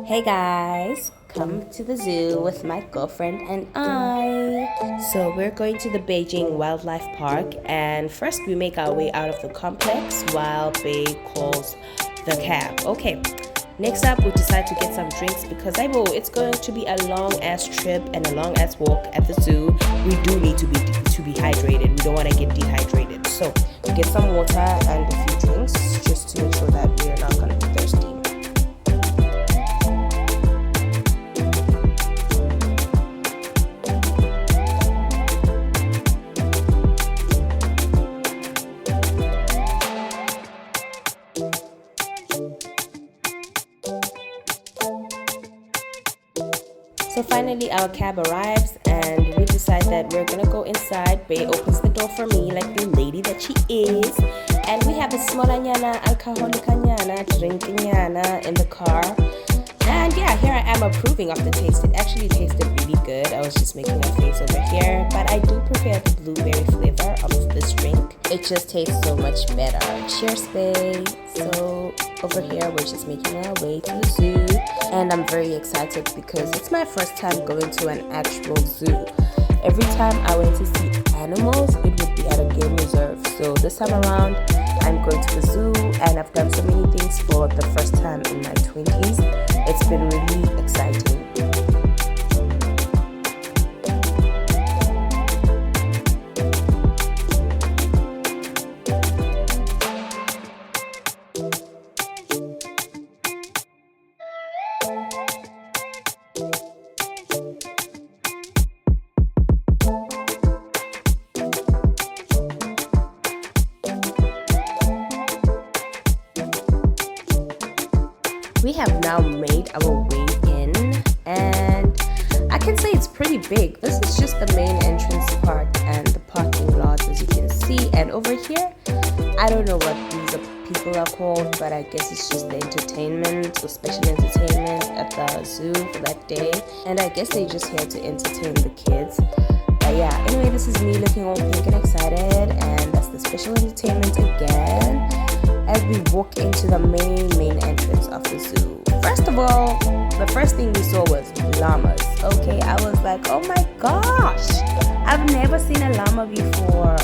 Hey guys, come to the zoo with my girlfriend and I. So we're going to the Beijing Wildlife Park, and first we make our way out of the complex while Bei calls the cab. Okay, next up we decide to get some drinks because it's going to be a long ass trip and a long ass walk at the zoo. We do need to be hydrated. We don't want to get dehydrated. So we get some water and a few drinks just to make sure that we are not going to be thirsty. So finally our cab arrives and we decide that we're gonna go inside. Bei opens the door for me like the lady that she is. And we have a smolanyana, alcoholicanyana, drinkingana in the car. And yeah, here I am approving of the taste. It actually tasted really good. I was just making a face over here. But I do prefer the blueberry flavor of this drink. It just tastes so much better. Cheers, Bei. So over here, we're just making our way to the zoo. And I'm very excited because it's my first time going to an actual zoo. Every time I went to see animals, it would be at a game reserve. So this time around, I'm going to the zoo and I've done so many things for the first time in my 20s. It's been really exciting. We have now made our way in and I can say it's pretty big. This is just the main entrance part and the parking lot, as you can see. And over here, I don't know what these people are called, but I guess it's just the entertainment or special entertainment at the zoo for that day. And I guess they're just here to entertain the kids. But yeah, anyway, this is me looking all pink and excited, and that's the special entertainment again as we walk into the main entrance of the zoo. First of all, the first thing we saw was llamas. Okay, I was like, oh my gosh, I've never seen a llama before.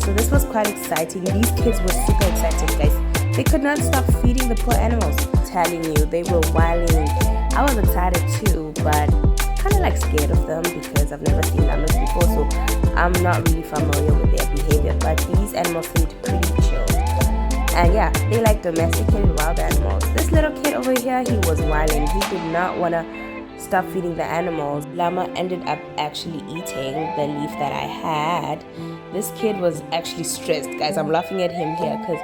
So this was quite exciting. These kids were super excited, guys. They could not stop feeding the poor animals. I'm telling you, they were wilding. I was excited too, but kind of like scared of them because I've never seen llamas before, so I'm not really familiar with their behavior. But these animals seemed pretty chill. And yeah, they like domesticated wild animals. This little kid over here, he was wilding. He did not want to stop feeding the animals. Llama ended up actually eating the leaf that I had. This kid was actually stressed. Guys, I'm laughing at him here because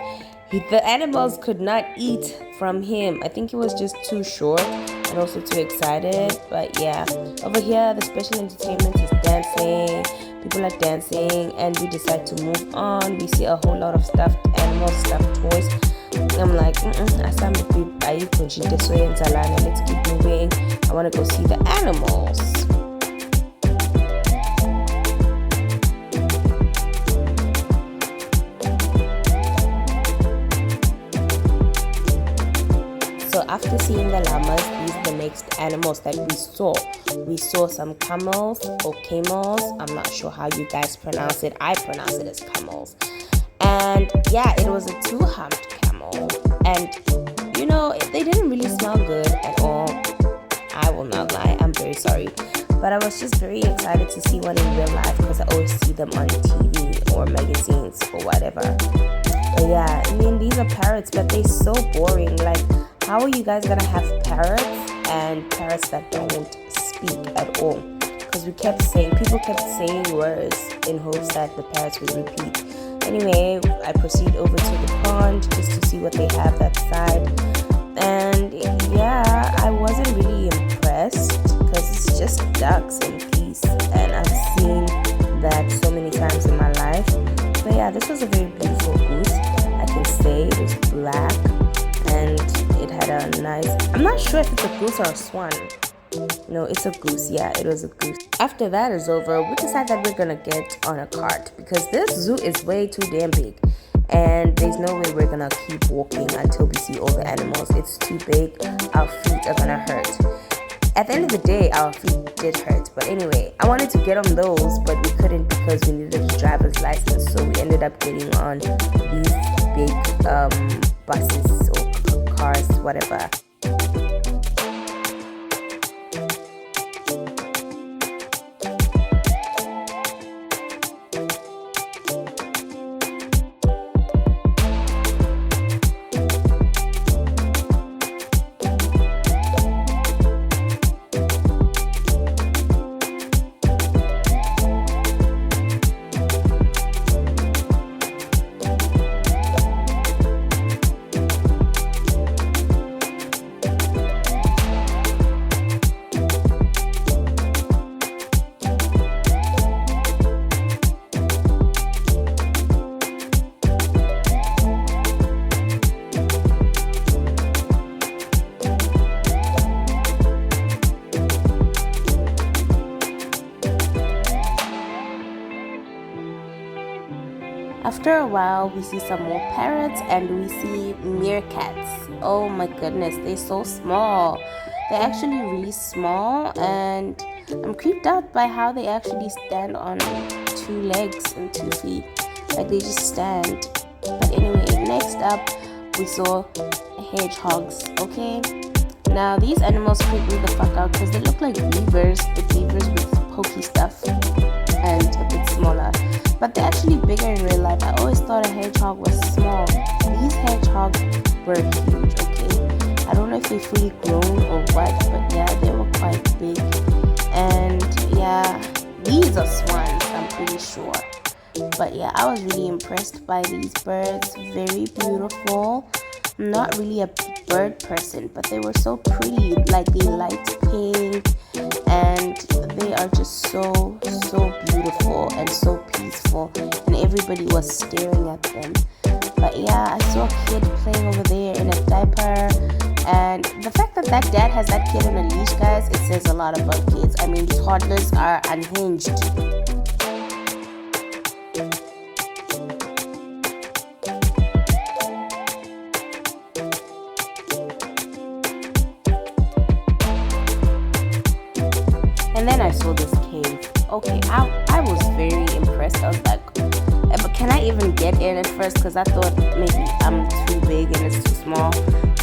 the animals could not eat from him. I think he was just too short and also too excited. But yeah, over here, the special entertainment is dancing. People are dancing and we decide to move on. We see a whole lot of stuffed animals, stuffed toys. I'm like, let's keep moving. I want to go see the animals. So after seeing the llamas, these are the next animals that we saw. We saw some camels or camels. I'm not sure how you guys pronounce it. I pronounce it as camels. And yeah, it was a two-humped camel. And you know, they didn't really smell good at all. I will not lie, I'm very sorry. But I was just very excited to see one in real life because I always see them on TV or magazines or whatever. But yeah, I mean, these are parrots, but they're so boring. Like, how are you guys gonna have parrots and parrots that don't speak at all? Because people kept saying words in hopes that the parrots would repeat. Anyway, I proceed over to the pond just to see what they have that side. And yeah, I wasn't really impressed because it's just ducks and geese. And I've seen that so many times in my life. But yeah, this was a very beautiful goose. I can say it was black and it had a nice... I'm not sure if it's a goose or a swan. No, it's a goose. Yeah, it was a goose. After that is over, we decide that we're gonna get on a cart because this zoo is way too damn big. and there's no way we're gonna keep walking until we see all the animals. It's too big, our feet are gonna hurt. At the end of the day, our feet did hurt. But anyway, I wanted to get on those, but we couldn't because we needed a driver's license. So we ended up getting on these big buses or cars, whatever. After a while, we see some more parrots and we see meerkats. Oh my goodness, they're so small. They're actually really small, and I'm creeped out by how they actually stand on 2 legs and 2 feet. Like they just stand. But anyway, next up, we saw hedgehogs, okay? Now, these animals creep me the fuck out because they look like beavers, but beavers with pokey stuff and a bit smaller. But they're actually bigger in real life. I always thought a hedgehog was small. These hedgehogs were huge, okay? I don't know if they're fully grown or what, but yeah, they were quite big. And yeah, these are swans, I'm pretty sure. But yeah, I was really impressed by these birds. Very beautiful. I'm not really a bird person, but they were so pretty. Like they light pink, and they are just so beautiful and so peaceful, and everybody was staring at them. But yeah, I saw a kid playing over there in a diaper, and the fact that that dad has that kid on a leash, guys, it says a lot about kids. I mean, toddlers are unhinged. And then I saw this cave. Okay, I was very impressed. I was like, but can I even get in at first? Because I thought maybe I'm too big and it's too small.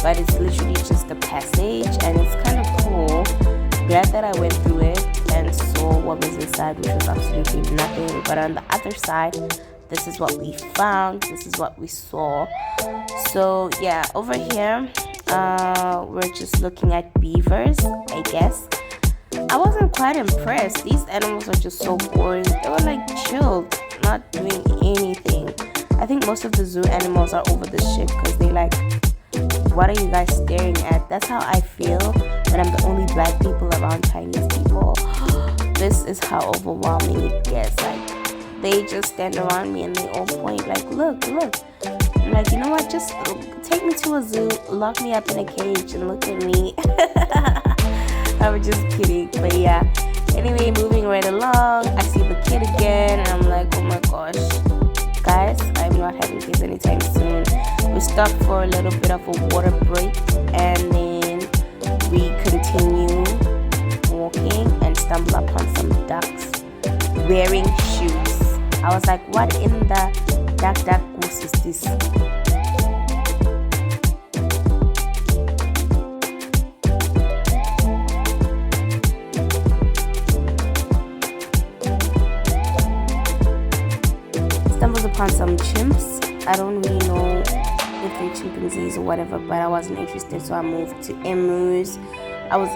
But it's literally just a passage, and it's kind of cool. Glad that I went through it and saw what was inside, which was absolutely nothing. But on the other side, this is what we found. This is what we saw. So yeah, over here, we're just looking at beavers, I guess. I wasn't quite impressed. These animals are just so boring. They were like chilled, not doing anything. I think most of the zoo animals are over the shit because they like, what are you guys staring at? That's how I feel when I'm the only black people around Chinese people. This is how overwhelming it gets. Like, they just stand around me and they all point like, look. I'm like, you know what? Just take me to a zoo, lock me up in a cage and look at me. I was just kidding, but yeah. Anyway, moving right along, I see the kid again, and I'm like, oh my gosh, guys, I'm not having kids anytime soon. We stopped for a little bit of a water break, and then we continue walking and stumble upon some ducks wearing shoes. I was like, what in the duck goose is this? Stumbled upon some chimps. I don't really know if they're chimpanzees or whatever, but I wasn't interested, so I moved to emus. I was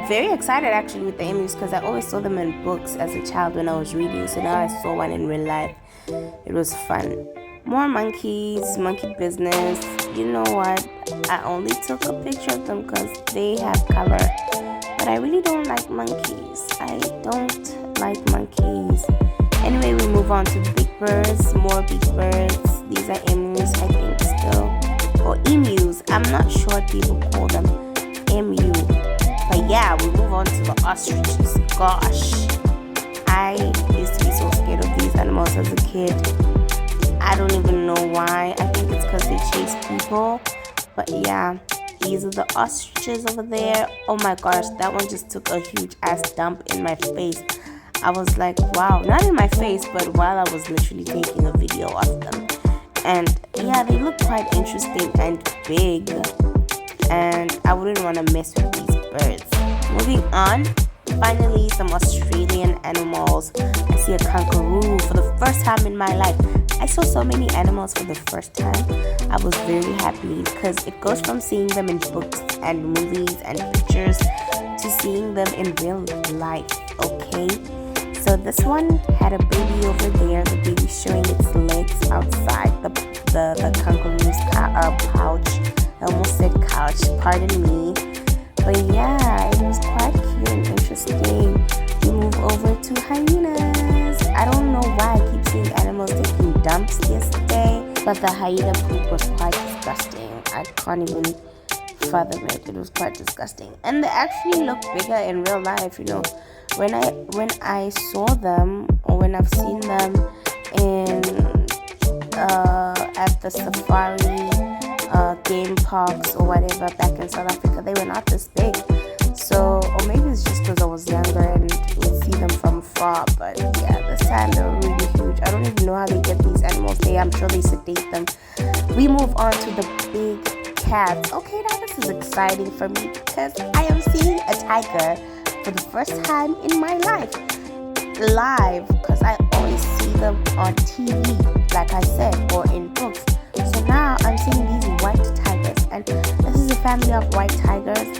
very excited actually with the emus because I always saw them in books as a child when I was reading, so now I saw one in real life. It was fun. More monkeys, monkey business. You know what? I only took a picture of them because they have color, but I really don't like monkeys. I don't like monkeys. Anyway, we move on to the big birds, more big birds. These are emus, I think, still. Or emus. I'm not sure what people call them. Emu. But yeah, we move on to the ostriches. Gosh. I used to be so scared of these animals as a kid. I don't even know why. I think it's because they chase people. But yeah, These are the ostriches over there. Oh my gosh, that one just took a huge ass dump in my face. I was like, wow, not in my face, but while I was literally taking a video of them. And yeah, they look quite interesting and big, and I wouldn't want to mess with these birds. Moving on, finally some Australian animals. I see a kangaroo for the first time in my life. I saw so many animals for the first time. I was very happy because it goes from seeing them in books and movies and pictures to seeing them in real life. Okay, so this one had a baby over there. The baby showing its legs outside the kangaroo's pouch. I almost said couch, pardon me. But yeah, it was quite cute and interesting. We move over to hyenas. I don't know why I keep seeing animals taking dumps yesterday, but the hyena poop was quite disgusting. I can't even fathom it. It was quite disgusting. And they actually look bigger in real life, you know. When I saw them, or when I've seen them in at the safari game parks or whatever back in South Africa, they were not this big. So, or maybe it's just because I was younger and would see them from afar. But yeah, this time they were really huge. I don't even know how they get these animals there. I'm sure they sedate them. We move on to the big cats. Okay, now this is exciting for me because I am seeing a tiger for the first time in my life live, because I always see them on TV, like I said, or in books. So now I'm seeing these white tigers, and this is a family of white tigers.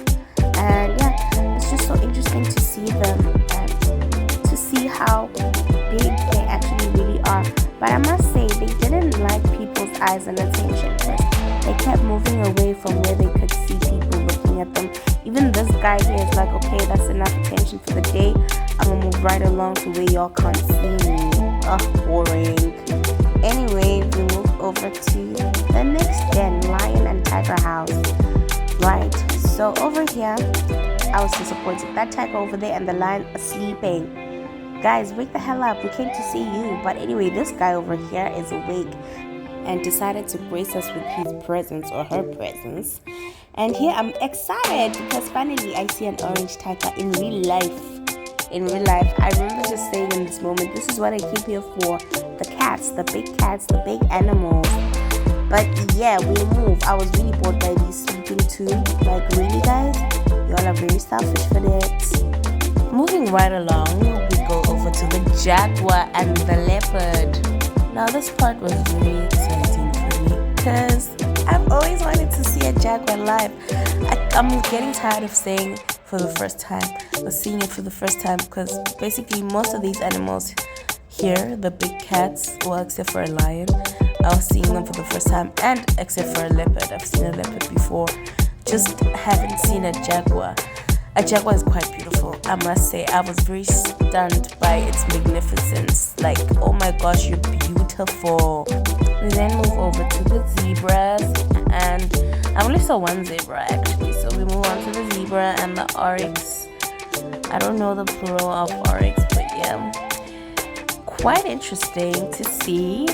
And yeah, it's just so interesting to see them and to see how big they actually really are. But I must say, they didn't like people's eyes and attention because they kept moving away from where they could see people looking at them. Even this guy here is like, okay, that's enough attention for the day. I'm gonna move right along to where y'all can't see me. Boring. Anyway, we move over to the next den, lion and tiger house. Right, so over here, I was disappointed. That tiger over there and the lion are sleeping. Guys, wake the hell up. We came to see you. But anyway, this guy over here is awake and decided to grace us with his presence, or her presence. And here I'm excited because finally I see an orange tiger in real life. In real life, I remember just saying in this moment, this is what I keep here for. The cats, the big animals. But yeah, we move. I was really bored by these sleeping too. Like, really guys? Y'all are very selfish for that. Moving right along, we go over to the jaguar and the leopard. Now this part was very exciting for me because I've always wanted to see a jaguar live. I'm getting tired of saying for the first time, or seeing it for the first time, because basically most of these animals here, the big cats, well, except for a lion, I was seeing them for the first time, and except for a leopard. I've seen a leopard before, just haven't seen a jaguar. A jaguar is quite beautiful, I must say. I was very stunned by its magnificence. Like, oh my gosh, you're beautiful. We then move over to the zebras, and I only saw one zebra actually. So we move on to the zebra and the oryx. I don't know the plural of oryx, but yeah, quite interesting to see.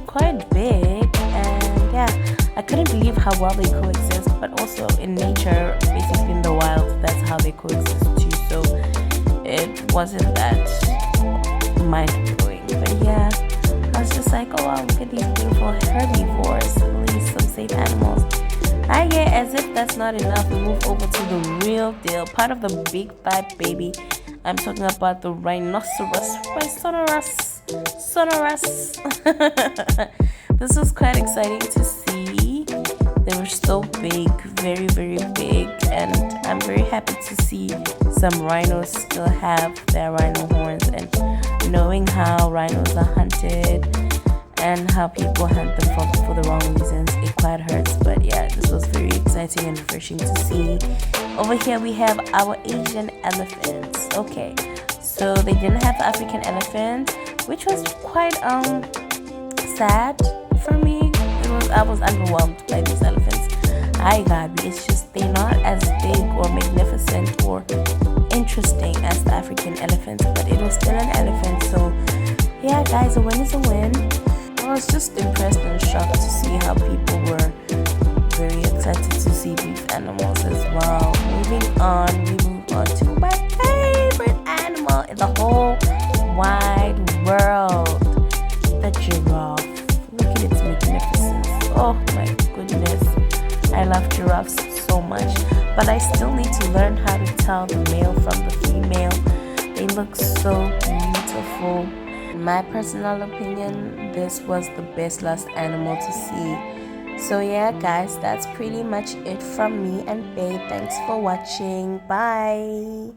Quite big, and yeah, I couldn't believe how well they coexist. But also in nature, basically in the wild, that's how they coexist too. So it wasn't that mind-blowing. But yeah, I was just like, oh wow, look at these beautiful herbivores, really some safe animals. I get, as if that's not enough, we move over to the real deal, part of the big five, baby. I'm talking about the rhinoceros. Sonorous. This was quite exciting to see. They were so big, very, very big, and I'm very happy to see some rhinos still have their rhino horns, and knowing how rhinos are hunted and how people hunt them for the wrong reasons, it quite hurts. But yeah, this was very exciting and refreshing to see. Over here we have our Asian elephants. Okay, so they didn't have the African elephant, which was quite sad for me. I was underwhelmed by these elephants. It's just they're not as big or magnificent or interesting as the African elephants, but it was still an elephant. So yeah guys, a win is a win. I was just impressed and shocked to see how people were very excited to see these animals as well. Moving on, we move on to my favorite animal in the whole wide world, the giraffe. Look at its magnificence. Oh my goodness, I love giraffes so much, but I still need to learn how to tell the male from the female. They look so beautiful. In my personal opinion, this was the best lost animal to see. So yeah guys, that's pretty much it from me and Faye. Thanks for watching. Bye.